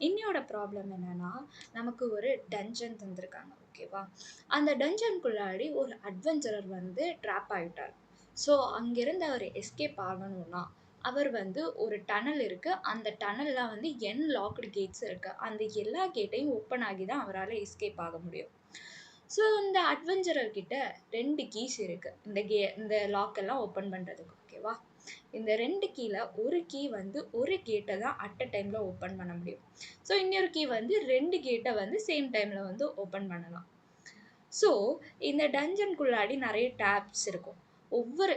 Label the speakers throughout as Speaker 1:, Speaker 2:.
Speaker 1: இன்னியோட problem என்னன்னா, நமக்கு ஒரு டஞ்சன் தந்திருக்காங்க. ஓகேவா? அந்த டஞ்சனுக்குள்ளாடி ஒரு அட்வென்ச்சரர் வந்து ட்ராப் ஆயிட்டார். ஸோ, அங்கிருந்து அவர் எஸ்கேப் ஆகணும்னா, அவர் வந்து ஒரு டனல் இருக்கு. அந்த டனல்ல வந்து லாக்டு கேட்ஸ் இருக்கு. அந்த எல்லா கேட்டையும் ஓப்பன் ஆகி தான் அவரால எஸ்கேப் ஆக முடியும். ஸோ, இந்த அட்வென்ச்சரர் கிட்ட 2 கீஸ் இருக்கு. இந்த லாக் எல்லாம் ஓப்பன் பண்றதுக்கு. ஓகேவா? இந்த 2 கீல ஒரு கீ வந்து ஒரு கேட்ட தான் அட் அ டைம்ல ஓப்பன் பண்ண முடியும். ஸோ, இன்னொரு கீ வந்து 2 கேட்ட வந்து சேம் டைம்ல வந்து ஓப்பன் பண்ணலாம். ஸோ, இந்த டஞ்சனுக்குள்ளாடி நெறைய டேப்ஸ் இருக்கும்.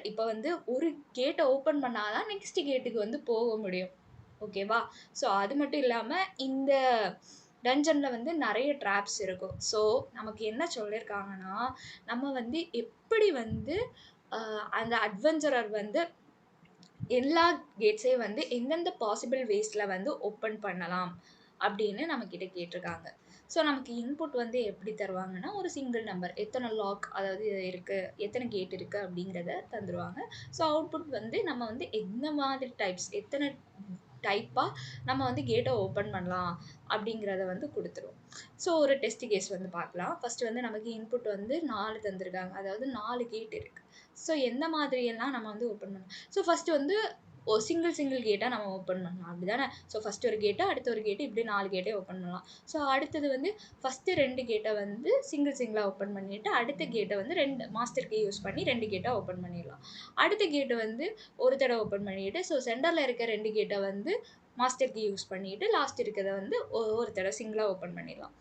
Speaker 1: இப்ப வந்து ஒரு கேட்ட ஓப்பன் பண்ணா தான் நெக்ஸ்ட் கேட்டுக்கு வந்து போக முடியும். ஓகேவா? ஸோ, அது மட்டும் இல்லாம இந்த டஞ்சன்ல வந்து நெறைய ட்ராப்ஸ் இருக்கும். ஸோ, நமக்கு என்ன சொல்லியிருக்காங்கன்னா, நம்ம வந்து எப்படி வந்து அ அந்த அட்வென்ச்சரர் வந்து எல்லா கேட்ஸையும் வந்து எந்தெந்த பாசிபிள் வேஸ்ல வந்து ஓப்பன் பண்ணலாம் அப்படின்னு நம்மகிட்ட கேட்டிருக்காங்க. ஸோ நமக்கு இன்புட் வந்து எப்படி தருவாங்கன்னா, ஒரு சிங்கிள் நம்பர் எத்தனை லாக் அதாவது இருக்கு, எத்தனை கேட் இருக்கு அப்படிங்கிறத தந்துருவாங்க. ஸோ அவுட்புட் வந்து நம்ம வந்து எந்த மாதிரி டைப்ஸ், எத்தனை டைப்பா நம்ம வந்து கேட்ட ஓப்பன் பண்ணலாம் அப்படிங்கிறத வந்து குடுத்துரும். ஸோ ஒரு டெஸ்ட் கேஸ் வந்து பார்க்கலாம். ஃபர்ஸ்ட் வந்து நமக்கு இன்புட் வந்து 4 தந்திருக்காங்க. அதாவது 4 கேட் இருக்கு. ஸோ எந்த மாதிரியெல்லாம் நம்ம வந்து ஓப்பன் பண்ணலாம். ஸோ ஃபர்ஸ்ட் வந்து சிங்கிள் கேட்டா நம்ம ஓப்பன் பண்ணலாம். அப்படிதானே? ஸோ ஃபர்ஸ்ட் ஒரு கேட்டு, அடுத்து ஒரு கேட்டு இப்படி 4 கேட்டையும் ஓப்பன் பண்ணலாம். ஸோ அடுத்தது வந்து ஃபர்ஸ்ட் 2 கேட்ட வந்து சிங்கிளா ஓப்பன் பண்ணிட்டு, அடுத்த கேட்ட வந்து 2 மாஸ்டர் கீ யூஸ் பண்ணி 2 கேட்டா ஓப்பன் பண்ணிடலாம். அடுத்த கேட் வந்து ஒரு தடவ ஓப்பன் பண்ணிட்டு, ஸோ சென்டர்ல இருக்க 2 கேட்ட வந்து மாஸ்டர் கீ யூஸ் பண்ணிட்டு, லாஸ்ட் இருக்கிறத வந்து ஒரு தடவ சிங்கிளா ஓப்பன் பண்ணிடலாம்.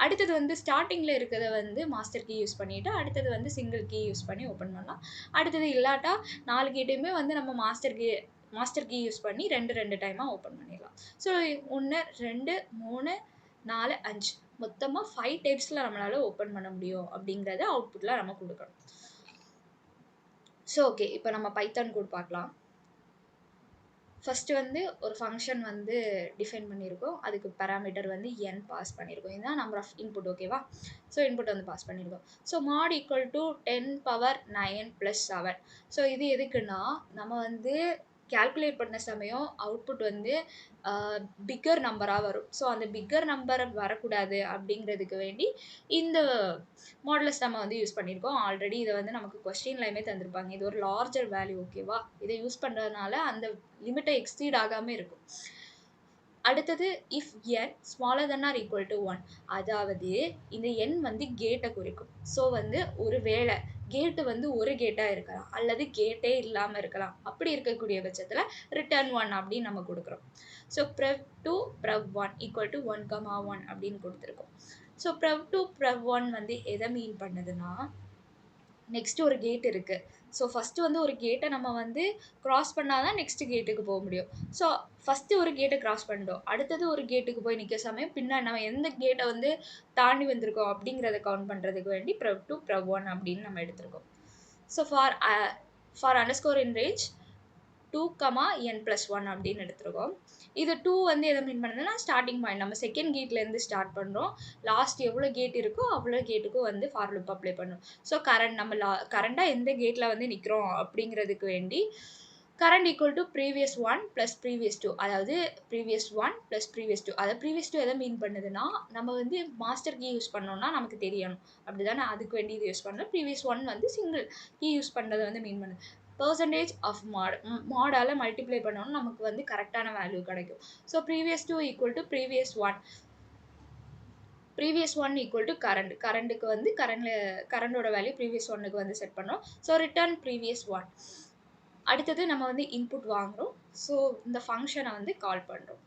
Speaker 1: அடுத்தது வந்து ஸ்டார்ட்டிங்ல இருக்கிறத வந்து மாஸ்டர் கீ யூஸ் பண்ணிட்டு, அடுத்தது வந்து சிங்கிள் கீ யூஸ் பண்ணி ஓப்பன் பண்ணலாம். அடுத்தது இல்லாட்டா 4 கேட்டையுமே வந்து நம்ம மாஸ்டர் கீ யூஸ் பண்ணி 2 டைமா ஓப்பன் பண்ணிடலாம். ஸோ 1, 2, 3, 4, 5 மொத்தமா 5 டைப்ஸ்ல நம்மளால ஓப்பன் பண்ண முடியும் அப்படிங்கிறத அவுட்புட்ல நம்ம குடுக்கணும். So okay. இப்ப நம்ம பைத்தான் கோட் பார்க்கலாம். ஃபர்ஸ்ட் வந்து ஒரு ஃபங்ஷன் வந்து டிஃபைன் பண்ணியிருக்கோம். அதுக்கு பாராமீட்டர் வந்து n பாஸ் பண்ணியிருக்கோம். இதுதான் நம்பர் ஆஃப் இன்புட். ஓகேவா? ஸோ இன்புட் வந்து பாஸ் பண்ணியிருக்கோம். So mod equal to 10⁻9 + 7. So இது எதுக்குன்னா, நம்ம வந்து கால்குலேட் பண்ண சமயம் அவுட்புட் வந்து பிக்கர் நம்பரா வரும். ஸோ அந்த பிக்கர் நம்பர் வரக்கூடாது அப்படிங்கிறதுக்கு வேண்டி இந்த மாடுலஸ் நம்ம வந்து யூஸ் பண்ணியிருக்கோம். ஆல்ரெடி இத வந்து நமக்கு கொஸ்டின்லயுமே தந்திருப்பாங்க. இது ஒரு லார்ஜர் வேல்யூ. ஓகேவா? இத யூஸ் பண்றதுனால அந்த லிமிட்ட எக்ஸீட் ஆகாம இருக்கும். அடுத்தது if n smaller than or equal to 1. அதாவது இந்த n வந்து கேட்ட குறிக்கும். ஸோ வந்து ஒரு வேளை கேட் வந்து ஒரு கேட்டா இருக்கலாம். அல்லது கேட்டே இல்லாம இருக்கலாம். அப்படி இருக்கக்கூடிய பட்சத்துல ரிட்டர்ன் 1 அப்படின்னு நம்ம குடுக்குறோம். So prev2 prev1 equal to 1, 1 அப்படின்னு குடுத்துருக்கோம். ஸோ prev2 prev1 வந்து எத மீன் பண்ணுதுன்னா, நெக்ஸ்ட் ஒரு கேட் இருக்கு. ஸோ ஃபர்ஸ்ட் வந்து ஒரு கேட்ட நம்ம வந்து கிராஸ் பண்ணா தான் நெக்ஸ்ட் கேட்டுக்கு போ முடியும். ஸோ ஃபர்ஸ்ட் ஒரு கேட்ட கிராஸ் பண்ணிட்டோம். அடுத்தது ஒரு கேட்டுக்கு போய் நிக்க சமயம் பின்னாடி நம்ம எந்த கேட்ட வந்து தாண்டி வந்திருக்கோம் அப்படிங்கிறத கவுண்ட் பண்றதுக்கு வேண்டி prev2 prev1 அப்படின்னு நம்ம எடுத்திருக்கோம். So for underscore in range 2, n+1 அப்படின்னு எடுத்திருக்கோம். இது 2 வந்து எத மீன் பண்ணுதுன்னா, ஸ்டார்ட்டிங் பாயிண்ட். நம்ம செகண்ட் கேட்லேருந்து ஸ்டார்ட் பண்றோம். லாஸ்ட் எவ்வளோ கேட் இருக்கோ, அவ்வளோ கேட்டுக்கும் வந்து ஃபார் லூப் அப்ளை பண்ணும். ஸோ கரண்டா எந்த கேட்ல வந்து நிக்கிறோம் அப்படிங்கிறதுக்கு வேண்டி current equal to previous 1 + previous 2. அதாவது ப்ரீவியஸ் 1 + ப்ரீவியஸ் 2. அதாவது ப்ரீவியஸ் 2 எத மீன் பண்ணுதுன்னா, நம்ம வந்து மாஸ்டர் கீ யூஸ் பண்ணோம்னா நமக்கு தெரியணும். அப்படிதானே? அதுக்கு வேண்டி இது யூஸ் பண்ணணும். ப்ரீவியஸ் 1 வந்து சிங்கிள் கீ யூஸ் பண்றத வந்து மீன் பண்ணுது. பெர்சன்டேஜ் ஆஃப் மாடால மல்டிப்ளை பண்ணோம்னா நமக்கு வந்து கரெக்டான வேல்யூ கிடைக்கும். So previous 2 equal to previous 1. Previous 1 equal to current. கரண்ட்டுக்கு வந்து கரண்டோட வேல்யூ ப்ரீவியஸ் 1க்கு வந்து செட் பண்றோம். So return previous 1. அடுத்தது நம்ம வந்து இன்புட் வாங்குறோம். ஸோ இந்த ஃபங்ஷனை வந்து கால் பண்றோம்.